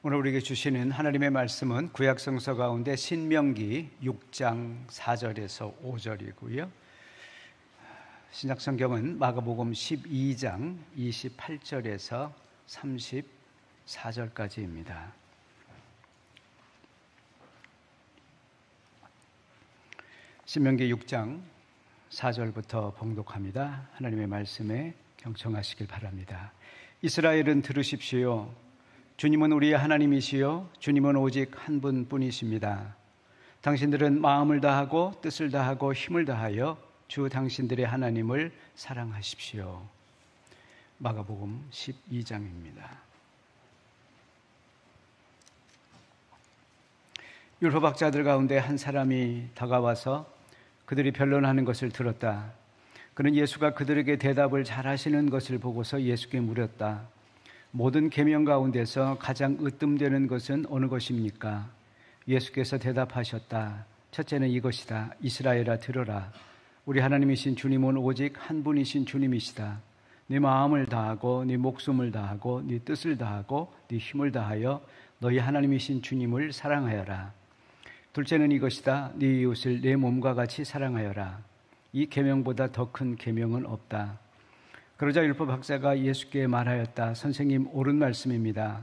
오늘 우리에게 주시는 하나님의 말씀은 구약 성서 가운데 신명기 6장 4절에서 5절이고요. 신약 성경은 마가복음 12장 28절에서 34절까지입니다. 신명기 6장 4절부터 봉독합니다. 하나님의 말씀에 경청하시길 바랍니다. 이스라엘은 들으십시오. 주님은 우리의 하나님이시요 주님은 오직 한 분뿐이십니다. 당신들은 마음을 다하고 뜻을 다하고 힘을 다하여 주 당신들의 하나님을 사랑하십시오. 마가복음 12장입니다. 율법학자들 가운데 한 사람이 다가와서 그들이 변론하는 것을 들었다. 그는 예수가 그들에게 대답을 잘하시는 것을 보고서 예수께 물었다. 모든 계명 가운데서 가장 으뜸되는 것은 어느 것입니까? 예수께서 대답하셨다. 첫째는 이것이다. 이스라엘아 들어라. 우리 하나님이신 주님은 오직 한 분이신 주님이시다. 네 마음을 다하고 네 목숨을 다하고 네 뜻을 다하고 네 힘을 다하여 너희 하나님이신 주님을 사랑하여라. 둘째는 이것이다. 네 이웃을 내 몸과 같이 사랑하여라. 이 계명보다 더 큰 계명은 없다. 그러자 율법학자가 예수께 말하였다. 선생님, 옳은 말씀입니다.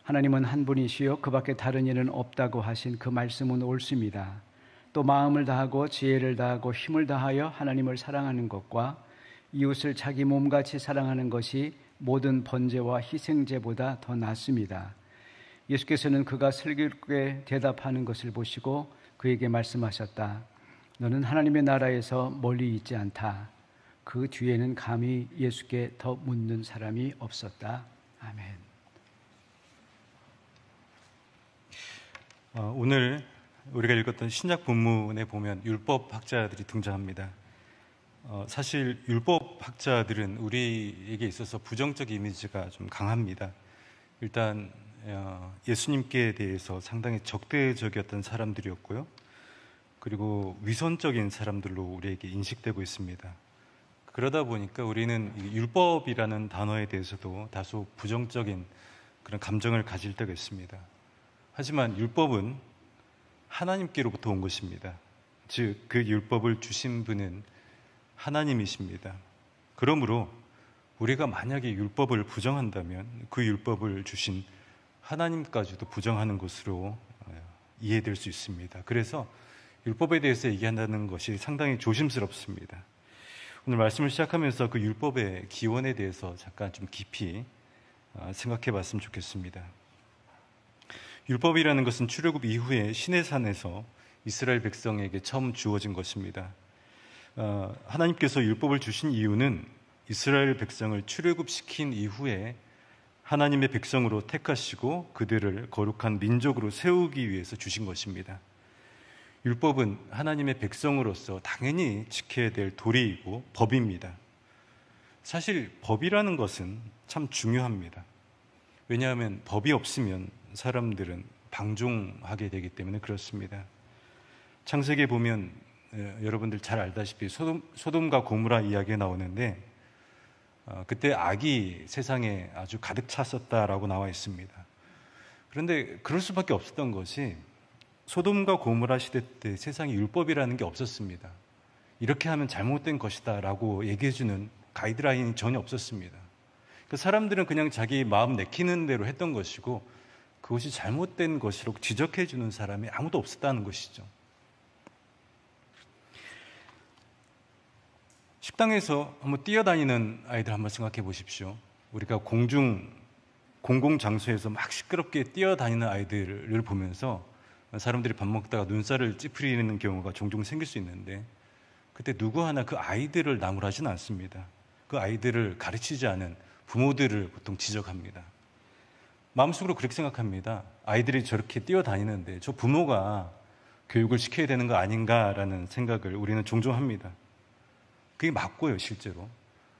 하나님은 한 분이시요 그 밖에 다른 이는 없다고 하신 그 말씀은 옳습니다. 또 마음을 다하고 지혜를 다하고 힘을 다하여 하나님을 사랑하는 것과 이웃을 자기 몸같이 사랑하는 것이 모든 번제와 희생제보다 더 낫습니다. 예수께서는 그가 슬기롭게 대답하는 것을 보시고 그에게 말씀하셨다. 너는 하나님의 나라에서 멀리 있지 않다. 그 뒤에는 감히 예수께 더 묻는 사람이 없었다. 아멘. 오늘 우리가 읽었던 신약 본문에 보면 율법학자들이 등장합니다. 사실 율법학자들은 우리에게 있어서 부정적 이미지가 좀 강합니다. 일단 예수님께 대해서 상당히 적대적이었던 사람들이었고요. 그리고 위선적인 사람들로 우리에게 인식되고 있습니다. 그러다 보니까 우리는 율법이라는 단어에 대해서도 다소 부정적인 그런 감정을 가질 때가 있습니다. 하지만 율법은 하나님께로부터 온 것입니다. 즉, 그 율법을 주신 분은 하나님이십니다. 그러므로 우리가 만약에 율법을 부정한다면 그 율법을 주신 하나님까지도 부정하는 것으로 이해될 수 있습니다. 그래서 율법에 대해서 얘기한다는 것이 상당히 조심스럽습니다. 오늘 말씀을 시작하면서 그 율법의 기원에 대해서 잠깐 좀 깊이 생각해 봤으면 좋겠습니다. 율법이라는 것은 출애굽 이후에 시내산에서 이스라엘 백성에게 처음 주어진 것입니다. 하나님께서 율법을 주신 이유는 이스라엘 백성을 출애굽시킨 이후에 하나님의 백성으로 택하시고 그들을 거룩한 민족으로 세우기 위해서 주신 것입니다. 율법은 하나님의 백성으로서 당연히 지켜야 될 도리이고 법입니다. 사실 법이라는 것은 참 중요합니다. 왜냐하면 법이 없으면 사람들은 방종하게 되기 때문에 그렇습니다. 창세기에 보면 여러분들 잘 알다시피 소돔과 고모라 이야기가 나오는데 그때 악이 세상에 아주 가득 찼었다라고 나와 있습니다. 그런데 그럴 수밖에 없었던 것이 소돔과 고모라 시대 때 세상에 율법이라는 게 없었습니다. 이렇게 하면 잘못된 것이다 라고 얘기해주는 가이드라인이 전혀 없었습니다. 그 사람들은 그냥 자기 마음 내키는 대로 했던 것이고 그것이 잘못된 것이라고 지적해주는 사람이 아무도 없었다는 것이죠. 식당에서 한번 뛰어다니는 아이들 한번 생각해 보십시오. 우리가 공공장소에서 막 시끄럽게 뛰어다니는 아이들을 보면서 사람들이 밥 먹다가 눈살을 찌푸리는 경우가 종종 생길 수 있는데 그때 누구 하나 그 아이들을 나무라지는 않습니다. 그 아이들을 가르치지 않은 부모들을 보통 지적합니다. 마음속으로 그렇게 생각합니다. 아이들이 저렇게 뛰어다니는데 저 부모가 교육을 시켜야 되는 거 아닌가라는 생각을 우리는 종종 합니다. 그게 맞고요, 실제로.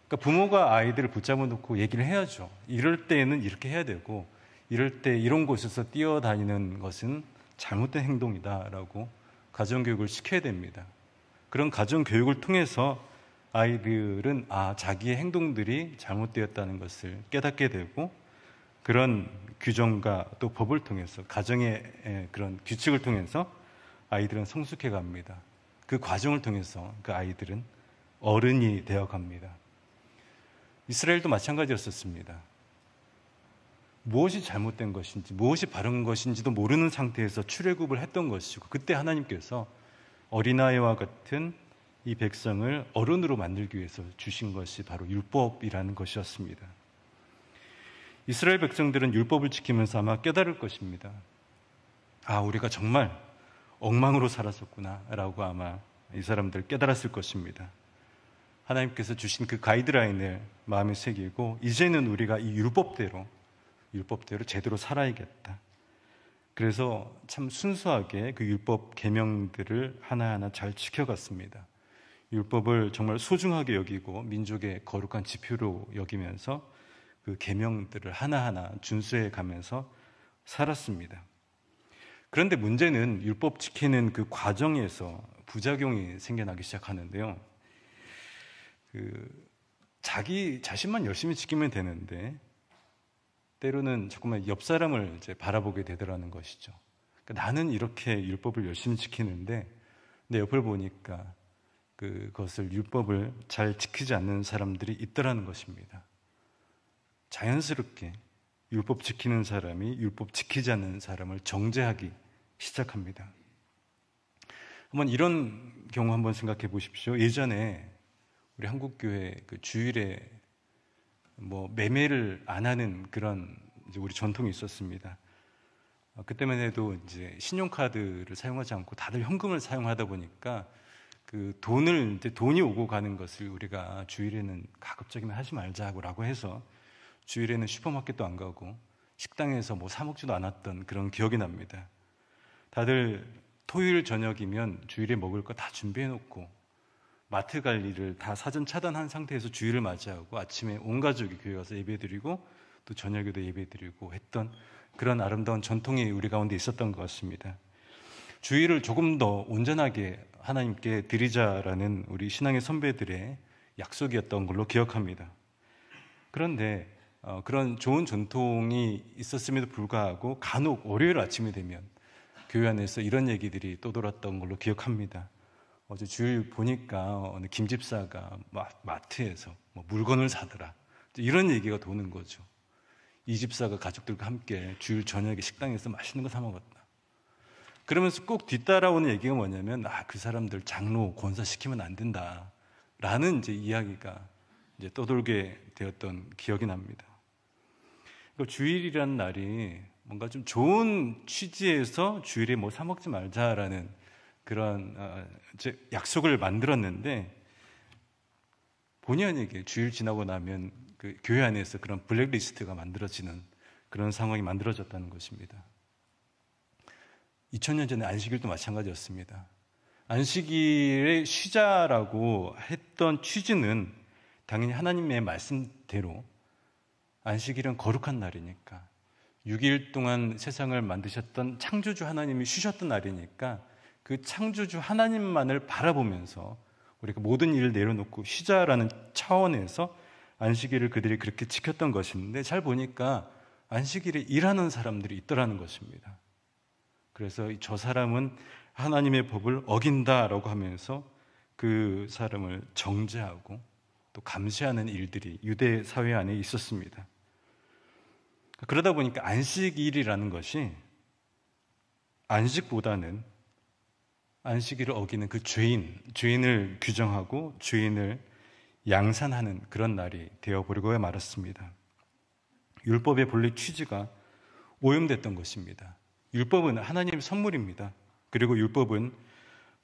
그러니까 부모가 아이들을 붙잡아 놓고 얘기를 해야죠. 이럴 때는 이렇게 해야 되고 이럴 때 이런 곳에서 뛰어다니는 것은 잘못된 행동이다라고 가정교육을 시켜야 됩니다. 그런 가정교육을 통해서 아이들은 자기의 행동들이 잘못되었다는 것을 깨닫게 되고 그런 규정과 또 법을 통해서 가정의 그런 규칙을 통해서 아이들은 성숙해 갑니다. 그 과정을 통해서 그 아이들은 어른이 되어 갑니다. 이스라엘도 마찬가지였었습니다. 무엇이 잘못된 것인지, 무엇이 바른 것인지도 모르는 상태에서 출애굽을 했던 것이고, 그때 하나님께서 어린아이와 같은 이 백성을 어른으로 만들기 위해서 주신 것이 바로 율법이라는 것이었습니다. 이스라엘 백성들은 율법을 지키면서 아마 깨달을 것입니다. 아, 우리가 정말 엉망으로 살았었구나 라고 아마 이 사람들 깨달았을 것입니다. 하나님께서 주신 그 가이드라인을 마음에 새기고 이제는 우리가 이 율법대로 제대로 살아야겠다. 그래서 참 순수하게 그 율법 계명들을 하나하나 잘 지켜갔습니다. 율법을 정말 소중하게 여기고 민족의 거룩한 지표로 여기면서 그 계명들을 하나하나 준수해 가면서 살았습니다. 그런데 문제는 율법 지키는 그 과정에서 부작용이 생겨나기 시작하는데요. 자기 자신만 열심히 지키면 되는데 때로는 자꾸만 옆 사람을 이제 바라보게 되더라는 것이죠. 그러니까 나는 이렇게 율법을 열심히 지키는데 내 옆을 보니까 그것을 율법을 잘 지키지 않는 사람들이 있더라는 것입니다. 자연스럽게 율법 지키는 사람이 율법 지키지 않는 사람을 정죄하기 시작합니다. 한번 이런 경우 한번 생각해 보십시오. 예전에 우리 한국교회 그 주일에 매매를 안 하는 그런 이제 우리 전통이 있었습니다. 그때만 해도 이제 신용카드를 사용하지 않고 다들 현금을 사용하다 보니까 그 돈이 오고 가는 것을 우리가 주일에는 가급적이면 하지 말자고 해서 주일에는 슈퍼마켓도 안 가고 식당에서 사 먹지도 않았던 그런 기억이 납니다. 다들 토요일 저녁이면 주일에 먹을 거 다 준비해 놓고 마트 갈 일을 다 사전 차단한 상태에서 주일을 맞이하고 아침에 온 가족이 교회 가서 예배드리고 또 저녁에도 예배드리고 했던 그런 아름다운 전통이 우리 가운데 있었던 것 같습니다. 주일을 조금 더 온전하게 하나님께 드리자라는 우리 신앙의 선배들의 약속이었던 걸로 기억합니다. 그런데 그런 좋은 전통이 있었음에도 불구하고 간혹 월요일 아침이 되면 교회 안에서 이런 얘기들이 떠돌았던 걸로 기억합니다. 어제 주일 보니까 어느 김 집사가 마트에서 물건을 사더라. 이런 얘기가 도는 거죠. 이 집사가 가족들과 함께 주일 저녁에 식당에서 맛있는 거 사 먹었다. 그러면서 꼭 뒤따라오는 얘기가 뭐냐면 그 사람들 장로 권사 시키면 안 된다. 라는 이제 이야기가 이제 떠돌게 되었던 기억이 납니다. 주일이라는 날이 뭔가 좀 좋은 취지에서 주일에 사 먹지 말자라는 그런 이제 약속을 만들었는데 본의 아니게 주일 지나고 나면 그 교회 안에서 그런 블랙리스트가 만들어지는 그런 상황이 만들어졌다는 것입니다. 2000년 전에 안식일도 마찬가지였습니다. 안식일에 쉬자라고 했던 취지는 당연히 하나님의 말씀대로 안식일은 거룩한 날이니까 6일 동안 세상을 만드셨던 창조주 하나님이 쉬셨던 날이니까 그 창조주 하나님만을 바라보면서 우리가 모든 일을 내려놓고 쉬자라는 차원에서 안식일을 그들이 그렇게 지켰던 것인데 잘 보니까 안식일에 일하는 사람들이 있더라는 것입니다. 그래서 저 사람은 하나님의 법을 어긴다라고 하면서 그 사람을 정죄하고 또 감시하는 일들이 유대 사회 안에 있었습니다. 그러다 보니까 안식일이라는 것이 안식보다는 안식일을 어기는 그 죄인을 규정하고 죄인을 양산하는 그런 날이 되어버리고 말았습니다. 율법의 본래 취지가 오염됐던 것입니다. 율법은 하나님의 선물입니다. 그리고 율법은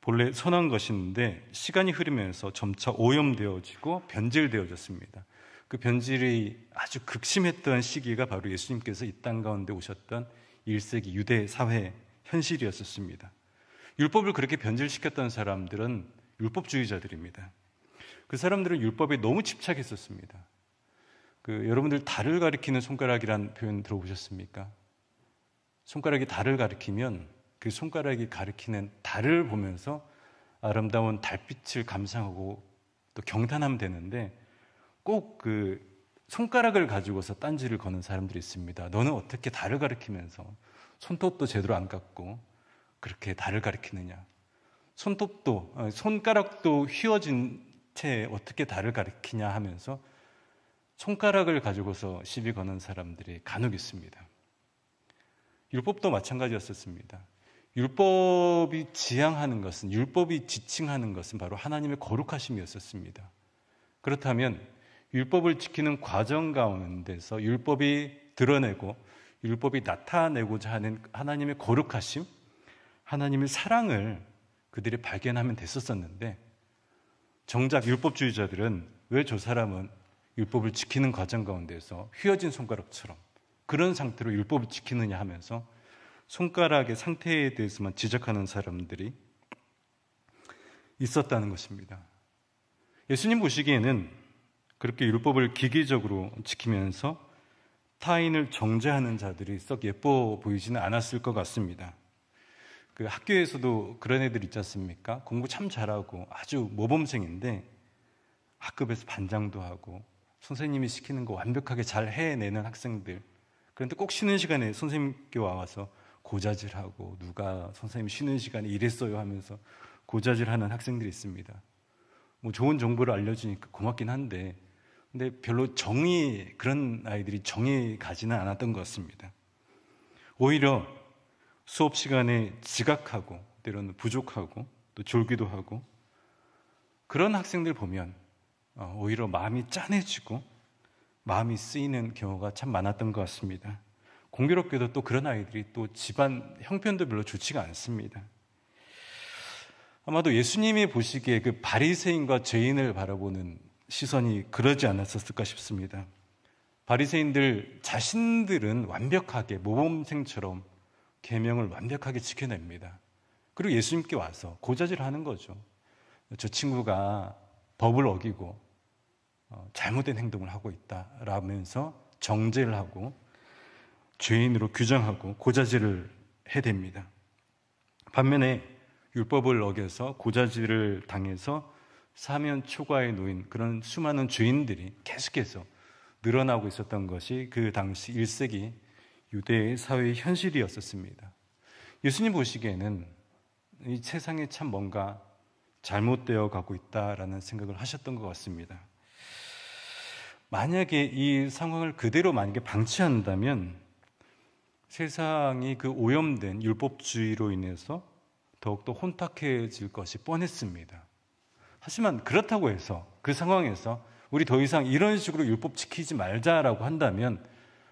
본래 선한 것인데 시간이 흐르면서 점차 오염되어지고 변질되어졌습니다. 그 변질이 아주 극심했던 시기가 바로 예수님께서 이 땅 가운데 오셨던 1세기 유대 사회 현실이었습니다. 율법을 그렇게 변질시켰던 사람들은 율법주의자들입니다. 그 사람들은 율법에 너무 집착했었습니다. 여러분들 달을 가리키는 손가락이라는 표현 들어보셨습니까? 손가락이 달을 가리키면 그 손가락이 가리키는 달을 보면서 아름다운 달빛을 감상하고 또 경탄하면 되는데 꼭 그 손가락을 가지고서 딴지를 거는 사람들이 있습니다. 너는 어떻게 달을 가리키면서 손톱도 제대로 안 깎고 그렇게 달을 가리키느냐. 손가락도 휘어진 채 어떻게 달을 가리키냐 하면서 손가락을 가지고서 시비 거는 사람들이 간혹 있습니다. 율법도 마찬가지였었습니다. 율법이 지향하는 것은, 율법이 지칭하는 것은 바로 하나님의 거룩하심이었었습니다. 그렇다면 율법을 지키는 과정 가운데서 율법이 드러내고 율법이 나타내고자 하는 하나님의 거룩하심, 하나님의 사랑을 그들이 발견하면 됐었었는데, 정작 율법주의자들은 왜 저 사람은 율법을 지키는 과정 가운데서 휘어진 손가락처럼 그런 상태로 율법을 지키느냐 하면서 손가락의 상태에 대해서만 지적하는 사람들이 있었다는 것입니다. 예수님 보시기에는 그렇게 율법을 기계적으로 지키면서 타인을 정죄하는 자들이 썩 예뻐 보이지는 않았을 것 같습니다. 그 학교에서도 그런 애들 있지 않습니까? 공부 참 잘하고 아주 모범생인데 학급에서 반장도 하고 선생님이 시키는 거 완벽하게 잘 해내는 학생들. 그런데 꼭 쉬는 시간에 선생님께 와서 고자질하고 누가 선생님 쉬는 시간에 이랬어요 하면서 고자질하는 학생들이 있습니다. 뭐 좋은 정보를 알려주니까 고맙긴 한데 근데 별로 그런 아이들이 정이 가지는 않았던 것 같습니다. 오히려 수업 시간에 지각하고 때로는 부족하고 또 졸기도 하고 그런 학생들 보면 오히려 마음이 짠해지고 마음이 쓰이는 경우가 참 많았던 것 같습니다. 공교롭게도 또 그런 아이들이 또 집안 형편도 별로 좋지가 않습니다. 아마도 예수님이 보시기에 그 바리새인과 죄인을 바라보는 시선이 그러지 않았었을까 싶습니다. 바리새인들 자신들은 완벽하게 모범생처럼 계명을 완벽하게 지켜냅니다. 그리고 예수님께 와서 고자질하는 거죠. 저 친구가 법을 어기고 잘못된 행동을 하고 있다라면서 정죄를 하고 죄인으로 규정하고 고자질을 해댑니다. 반면에 율법을 어겨서 고자질을 당해서 사면 초과에 놓인 그런 수많은 죄인들이 계속해서 늘어나고 있었던 것이 그 당시 1세기 유대의 사회의 현실이었었습니다. 예수님 보시기에는 이 세상에 참 뭔가 잘못되어 가고 있다라는 생각을 하셨던 것 같습니다. 만약에 이 상황을 그대로 만약에 방치한다면 세상이 그 오염된 율법주의로 인해서 더욱더 혼탁해질 것이 뻔했습니다. 하지만 그렇다고 해서 그 상황에서 우리 더 이상 이런 식으로 율법 지키지 말자라고 한다면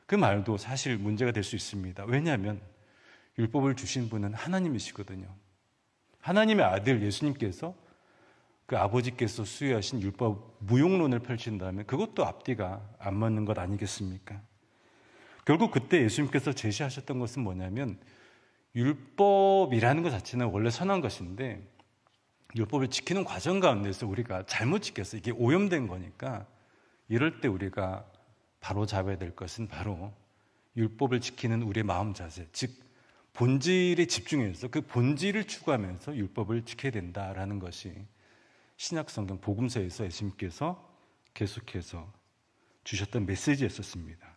그 말도 사실 문제가 될 수 있습니다. 왜냐하면 율법을 주신 분은 하나님이시거든요. 하나님의 아들 예수님께서 그 아버지께서 수여하신 율법 무용론을 펼친다면 그것도 앞뒤가 안 맞는 것 아니겠습니까? 결국 그때 예수님께서 제시하셨던 것은 뭐냐면 율법이라는 것 자체는 원래 선한 것인데 율법을 지키는 과정 가운데서 우리가 잘못 지켜서 이게 오염된 거니까 이럴 때 우리가 바로 잡아야 될 것은 바로 율법을 지키는 우리의 마음 자세, 즉 본질에 집중해서 그 본질을 추구하면서 율법을 지켜야 된다라는 것이 신약성경 복음서에서 예수님께서 계속해서 주셨던 메시지였었습니다.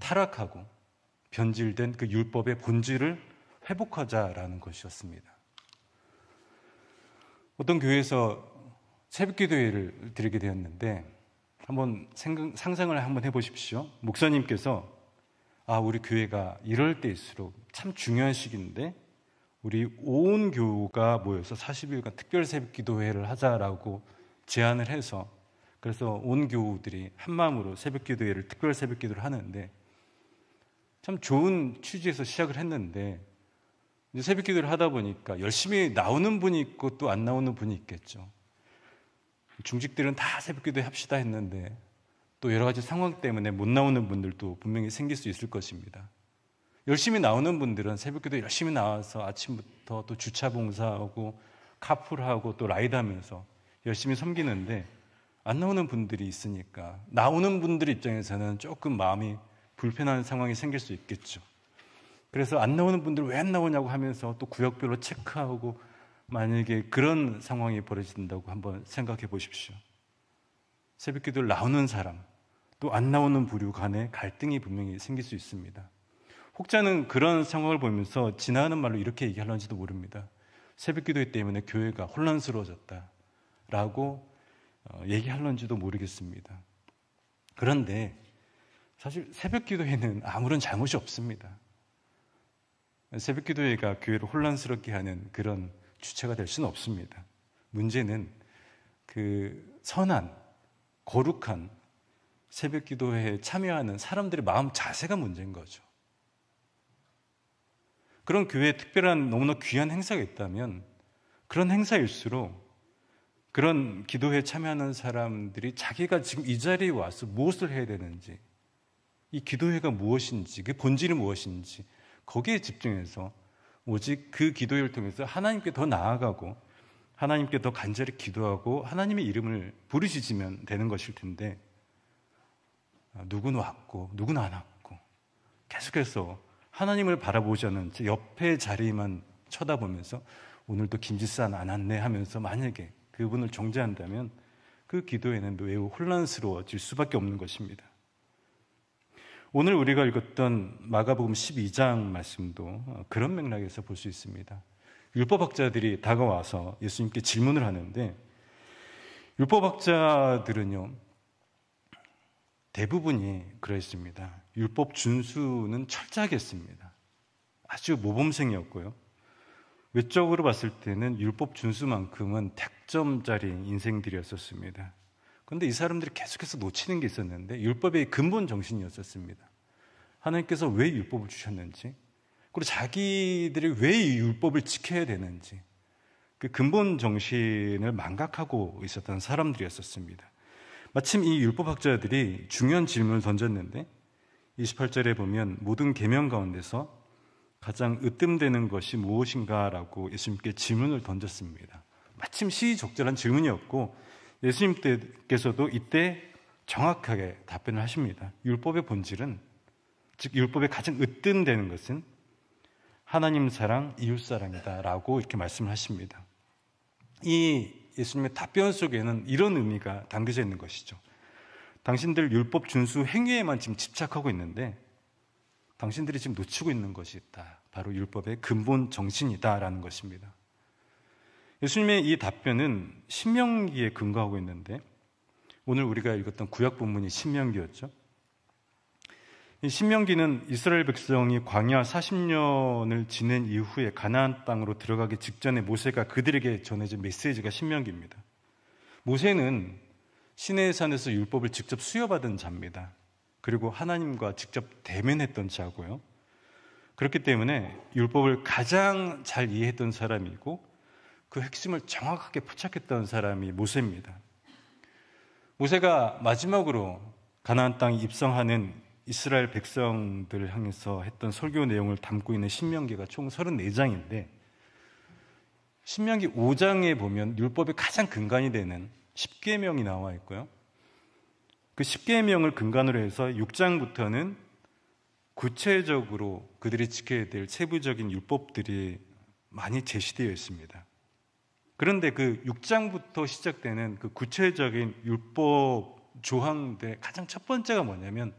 타락하고 변질된 그 율법의 본질을 회복하자라는 것이었습니다. 어떤 교회에서 새벽기도회를 드리게 되었는데 한번 상상을 한번 해보십시오. 목사님께서 우리 교회가 이럴 때일수록 참 중요한 시기인데 우리 온 교우가 모여서 40일간 특별 새벽기도회를 하자라고 제안을 해서 그래서 온 교우들이 한마음으로 새벽기도회를 특별 새벽기도를 하는데 참 좋은 취지에서 시작을 했는데 이제 새벽기도를 하다 보니까 열심히 나오는 분이 있고 또 안 나오는 분이 있겠죠. 중직들은 다 새벽기도 합시다 했는데 또 여러 가지 상황 때문에 못 나오는 분들도 분명히 생길 수 있을 것입니다. 열심히 나오는 분들은 새벽기도 열심히 나와서 아침부터 또 주차 봉사하고 카풀하고 또 라이드하면서 열심히 섬기는데 안 나오는 분들이 있으니까 나오는 분들 입장에서는 조금 마음이 불편한 상황이 생길 수 있겠죠. 그래서 안 나오는 분들 왜 안 나오냐고 하면서 또 구역별로 체크하고 만약에 그런 상황이 벌어진다고 한번 생각해 보십시오. 새벽 기도를 나오는 사람, 또 안 나오는 부류 간에 갈등이 분명히 생길 수 있습니다. 혹자는 그런 상황을 보면서 지나가는 말로 이렇게 얘기하려는지도 모릅니다. 새벽 기도 때문에 교회가 혼란스러워졌다라고 얘기하려는지도 모르겠습니다. 그런데 사실 새벽 기도회는 아무런 잘못이 없습니다. 새벽 기도회가 교회를 혼란스럽게 하는 그런 주체가 될 수는 없습니다. 문제는 그 선한, 거룩한 새벽 기도회에 참여하는 사람들의 마음 자세가 문제인 거죠. 그런 교회에 특별한 너무나 귀한 행사가 있다면 그런 행사일수록 그런 기도회에 참여하는 사람들이 자기가 지금 이 자리에 와서 무엇을 해야 되는지, 이 기도회가 무엇인지, 그 본질이 무엇인지 거기에 집중해서 오직 그 기도회를 통해서 하나님께 더 나아가고 하나님께 더 간절히 기도하고 하나님의 이름을 부르짖으면 되는 것일 텐데, 누구는 왔고 누구는 안 왔고 계속해서 하나님을 바라보지 않은 채 옆에 자리만 쳐다보면서 오늘도 김지산 안 왔네 하면서 만약에 그분을 정죄한다면 그 기도회는 매우 혼란스러워질 수밖에 없는 것입니다. 오늘 우리가 읽었던 마가복음 12장 말씀도 그런 맥락에서 볼 수 있습니다. 율법학자들이 다가와서 예수님께 질문을 하는데, 율법학자들은요 대부분이 그랬습니다. 율법 준수는 철저하게 했습니다. 아주 모범생이었고요, 외적으로 봤을 때는 율법 준수만큼은 100점짜리 인생들이었었습니다. 그런데 이 사람들이 계속해서 놓치는 게 있었는데 율법의 근본 정신이었었습니다. 하나님께서 왜 율법을 주셨는지, 그리고 자기들이 왜 이 율법을 지켜야 되는지 그 근본 정신을 망각하고 있었던 사람들이었습니다. 마침 이 율법학자들이 중요한 질문을 던졌는데 28절에 보면 모든 계명 가운데서 가장 으뜸되는 것이 무엇인가라고 예수님께 질문을 던졌습니다. 마침 시의적절한 질문이었고 예수님께서도 이때 정확하게 답변을 하십니다. 율법의 본질은, 즉 율법의 가장 으뜸되는 것은 하나님 사랑, 이웃 사랑이다 라고 이렇게 말씀을 하십니다. 이 예수님의 답변 속에는 이런 의미가 담겨져 있는 것이죠. 당신들 율법 준수 행위에만 지금 집착하고 있는데 당신들이 지금 놓치고 있는 것이 있다. 바로 율법의 근본 정신이다라는 것입니다. 예수님의 이 답변은 신명기에 근거하고 있는데 오늘 우리가 읽었던 구약 본문이 신명기였죠. 이 신명기는 이스라엘 백성이 광야 40년을 지낸 이후에 가나안 땅으로 들어가기 직전에 모세가 그들에게 전해준 메시지가 신명기입니다. 모세는 시내의 산에서 율법을 직접 수여받은 자입니다. 그리고 하나님과 직접 대면했던 자고요. 그렇기 때문에 율법을 가장 잘 이해했던 사람이고 그 핵심을 정확하게 포착했던 사람이 모세입니다. 모세가 마지막으로 가나안 땅에 입성하는 이스라엘 백성들을 향해서 했던 설교 내용을 담고 있는 신명기가 총 34장인데 신명기 5장에 보면 율법의 가장 근간이 되는 10계명이 나와 있고요. 그 10계명을 근간으로 해서 6장부터는 구체적으로 그들이 지켜야 될 세부적인 율법들이 많이 제시되어 있습니다. 그런데 그 6장부터 시작되는 그 구체적인 율법 조항들의 가장 첫 번째가 뭐냐면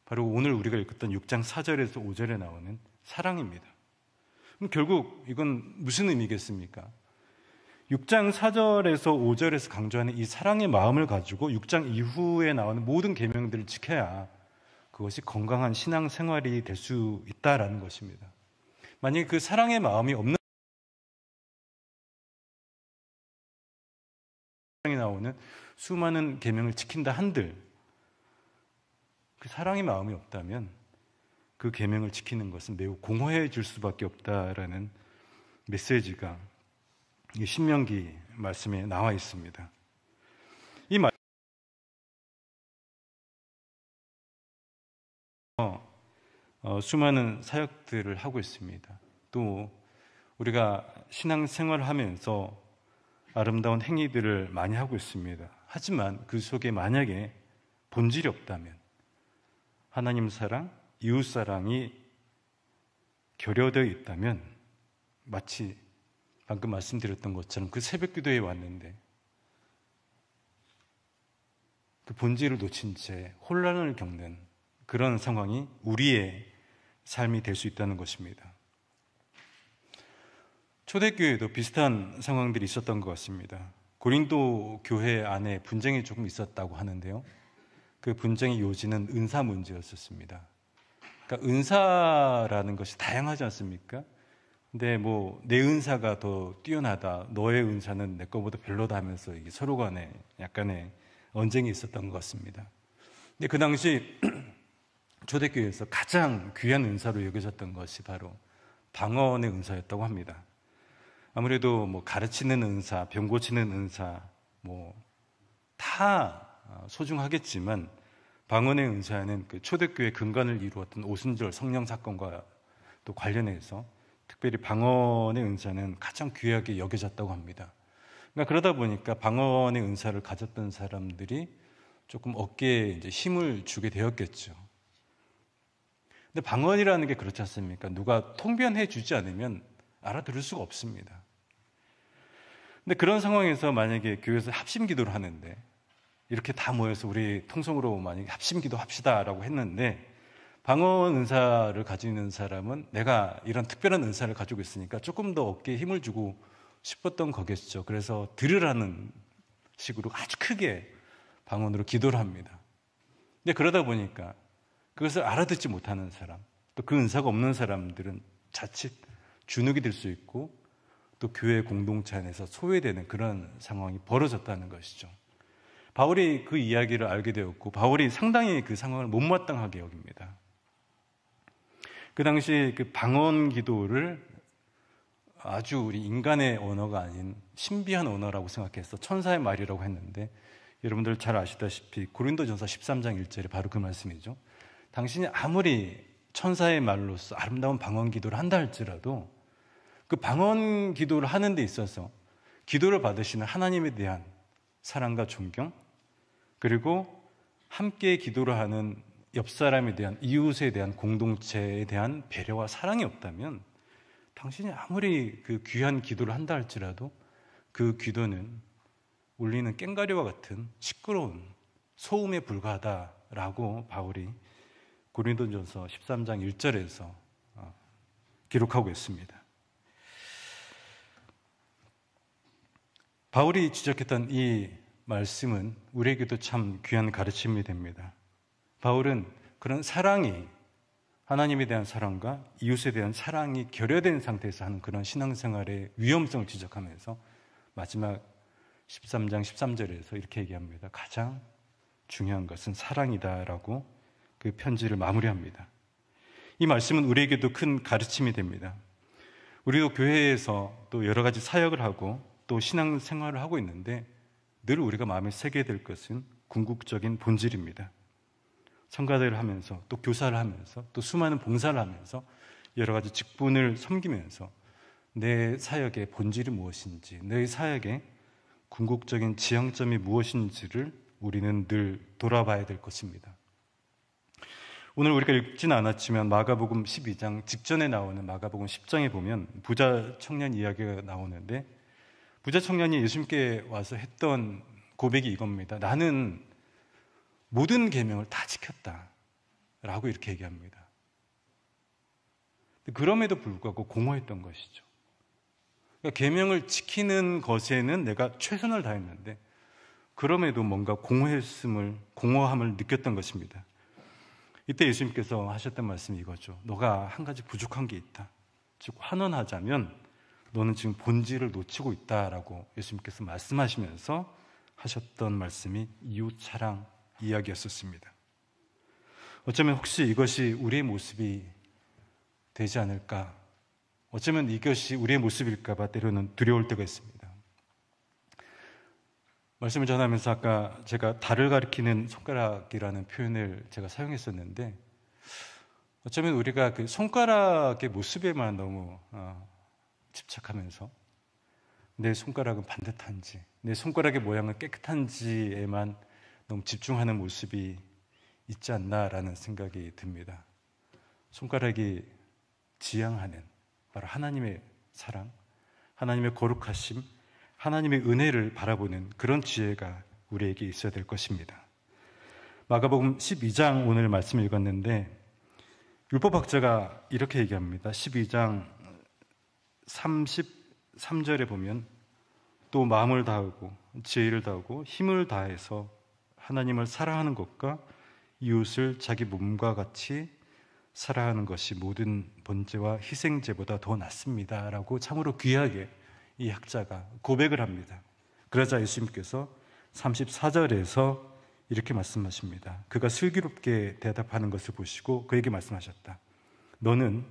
바로 오늘 우리가 읽었던 6장 4절에서 5절에 나오는 사랑입니다. 그럼 결국 이건 무슨 의미겠습니까? 6장 4절에서 5절에서 강조하는 이 사랑의 마음을 가지고 6장 이후에 나오는 모든 계명들을 지켜야 그것이 건강한 신앙생활이 될 수 있다라는 것입니다. 만약에 그 사랑의 마음이 없는 이 나오는 수많은 계명을 지킨다 한들 그 사랑의 마음이 없다면 그 계명을 지키는 것은 매우 공허해질 수밖에 없다라는 메시지가 이 신명기 말씀에 나와 있습니다. 이 말 수많은 사역들을 하고 있습니다. 또 우리가 신앙생활을 하면서 아름다운 행위들을 많이 하고 있습니다. 하지만 그 속에 만약에 본질이 없다면 하나님 사랑, 이웃 사랑이 결여되어 있다면 마치 방금 말씀드렸던 것처럼 그 새벽 기도에 왔는데 그 본질을 놓친 채 혼란을 겪는 그런 상황이 우리의 삶이 될 수 있다는 것입니다. 초대교회도 비슷한 상황들이 있었던 것 같습니다. 고린도 교회 안에 분쟁이 조금 있었다고 하는데요. 그 분쟁의 요지는 은사 문제였었습니다. 그러니까 은사라는 것이 다양하지 않습니까? 근데 뭐 내 은사가 더 뛰어나다, 너의 은사는 내 거보다 별로다 하면서 이게 서로 간에 약간의 언쟁이 있었던 것 같습니다. 근데 그 당시 초대교회에서 가장 귀한 은사로 여겨졌던 것이 바로 방언의 은사였다고 합니다. 아무래도 뭐 가르치는 은사, 병 고치는 은사, 뭐 다 소중하겠지만 방언의 은사는 그 초대교회 근간을 이루었던 오순절 성령 사건과 또 관련해서 특별히 방언의 은사는 가장 귀하게 여겨졌다고 합니다. 그러니까 그러다 보니까 방언의 은사를 가졌던 사람들이 조금 어깨에 이제 힘을 주게 되었겠죠. 근데 방언이라는 게 그렇지 않습니까? 누가 통변해 주지 않으면 알아들을 수가 없습니다. 근데 그런 상황에서 만약에 교회에서 합심 기도를 하는데 이렇게 다 모여서 우리 통성으로 만약에 합심 기도 합시다라고 했는데 방언 은사를 가지고 있는 사람은 내가 이런 특별한 은사를 가지고 있으니까 조금 더 어깨에 힘을 주고 싶었던 거겠죠. 그래서 들으라는 식으로 아주 크게 방언으로 기도를 합니다. 근데 그러다 보니까 그것을 알아듣지 못하는 사람, 또 그 은사가 없는 사람들은 자칫 주눅이 들 수 있고 또 교회 공동체 안에서 소외되는 그런 상황이 벌어졌다는 것이죠. 바울이 그 이야기를 알게 되었고 바울이 상당히 그 상황을 못마땅하게 여깁니다. 그 당시 그 방언 기도를 아주 우리 인간의 언어가 아닌 신비한 언어라고 생각해서 천사의 말이라고 했는데 여러분들 잘 아시다시피 고린도전서 13장 1절에 바로 그 말씀이죠. 당신이 아무리 천사의 말로서 아름다운 방언 기도를 한다 할지라도 그 방언 기도를 하는 데 있어서 기도를 받으시는 하나님에 대한 사랑과 존경, 그리고 함께 기도를 하는 옆 사람에 대한, 이웃에 대한, 공동체에 대한 배려와 사랑이 없다면 당신이 아무리 그 귀한 기도를 한다 할지라도 그 기도는 울리는 꽹과리와 같은 시끄러운 소음에 불과하다라고 바울이 고린도전서 13장 1절에서 기록하고 있습니다. 바울이 지적했던 이 말씀은 우리에게도 참 귀한 가르침이 됩니다. 바울은 그런 사랑이, 하나님에 대한 사랑과 이웃에 대한 사랑이 결여된 상태에서 하는 그런 신앙생활의 위험성을 지적하면서 마지막 13장 13절에서 이렇게 얘기합니다. 가장 중요한 것은 사랑이다라고 그 편지를 마무리합니다. 이 말씀은 우리에게도 큰 가르침이 됩니다. 우리도 교회에서 또 여러 가지 사역을 하고 또 신앙생활을 하고 있는데 늘 우리가 마음에 새게 될 것은 궁극적인 본질입니다. 성가대를 하면서 또 교사를 하면서 또 수많은 봉사를 하면서 여러 가지 직분을 섬기면서 내 사역의 본질이 무엇인지, 내 사역의 궁극적인 지향점이 무엇인지를 우리는 늘 돌아봐야 될 것입니다. 오늘 우리가 읽지는 않았지만 마가복음 12장 직전에 나오는 마가복음 10장에 보면 부자 청년 이야기가 나오는데 부자 청년이 예수님께 와서 했던 고백이 이겁니다. 나는 모든 계명을 다 지켰다라고 이렇게 얘기합니다. 그럼에도 불구하고 공허했던 것이죠. 그러니까 계명을 지키는 것에는 내가 최선을 다했는데 그럼에도 뭔가 공허함을 느꼈던 것입니다. 이때 예수님께서 하셨던 말씀이 이거죠. 너가 한 가지 부족한 게 있다. 즉 환원하자면 너는 지금 본질을 놓치고 있다라고 예수님께서 말씀하시면서 하셨던 말씀이 이웃 사랑 이야기였었습니다. 어쩌면 혹시 이것이 우리의 모습이 되지 않을까? 어쩌면 이것이 우리의 모습일까 봐 때로는 두려울 때가 있습니다. 말씀을 전하면서 아까 제가 달을 가리키는 손가락이라는 표현을 제가 사용했었는데 어쩌면 우리가 그 손가락의 모습에만 너무 집착하면서 내 손가락은 반듯한지, 내 손가락의 모양은 깨끗한지에만 너무 집중하는 모습이 있지 않나라는 생각이 듭니다. 손가락이 지향하는 바로 하나님의 사랑, 하나님의 거룩하심, 하나님의 은혜를 바라보는 그런 지혜가 우리에게 있어야 될 것입니다. 마가복음 12장 오늘 말씀 읽었는데 율법학자가 이렇게 얘기합니다. 12장 33절에 보면 또 마음을 다하고 지혜를 다하고 힘을 다해서 하나님을 사랑하는 것과 이웃을 자기 몸과 같이 사랑하는 것이 모든 번제와 희생제보다 더 낫습니다 라고 참으로 귀하게 이 학자가 고백을 합니다. 그러자 예수님께서 34절에서 이렇게 말씀하십니다. 그가 슬기롭게 대답하는 것을 보시고 그에게 말씀하셨다. 너는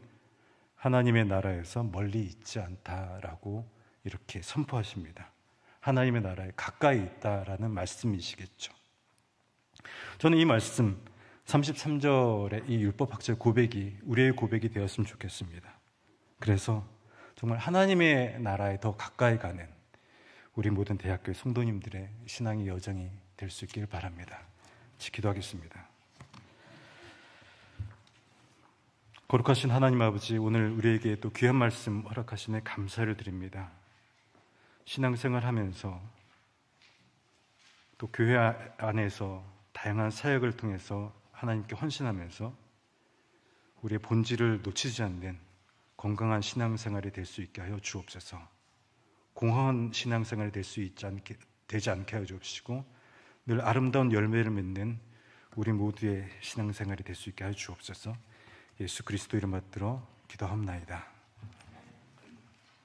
하나님의 나라에서 멀리 있지 않다라고 이렇게 선포하십니다. 하나님의 나라에 가까이 있다라는 말씀이시겠죠. 저는 이 말씀 33절의 이 율법학자의 고백이 우리의 고백이 되었으면 좋겠습니다. 그래서 정말 하나님의 나라에 더 가까이 가는 우리 모든 대학교의 성도님들의 신앙의 여정이 될 수 있길 바랍니다. 기도하겠습니다. 거룩하신 하나님 아버지, 오늘 우리에게 또 귀한 말씀 허락하시네 감사를 드립니다. 신앙생활 하면서 또 교회 안에서 다양한 사역을 통해서 하나님께 헌신하면서 우리의 본질을 놓치지 않는 건강한 신앙생활이 될 수 있게 하여 주옵소서. 공허한 신앙생활이 되지 않게 하여 주옵시고 늘 아름다운 열매를 맺는 우리 모두의 신앙생활이 될 수 있게 하여 주옵소서. 예수 그리스도 이름 받들어 기도합나이다.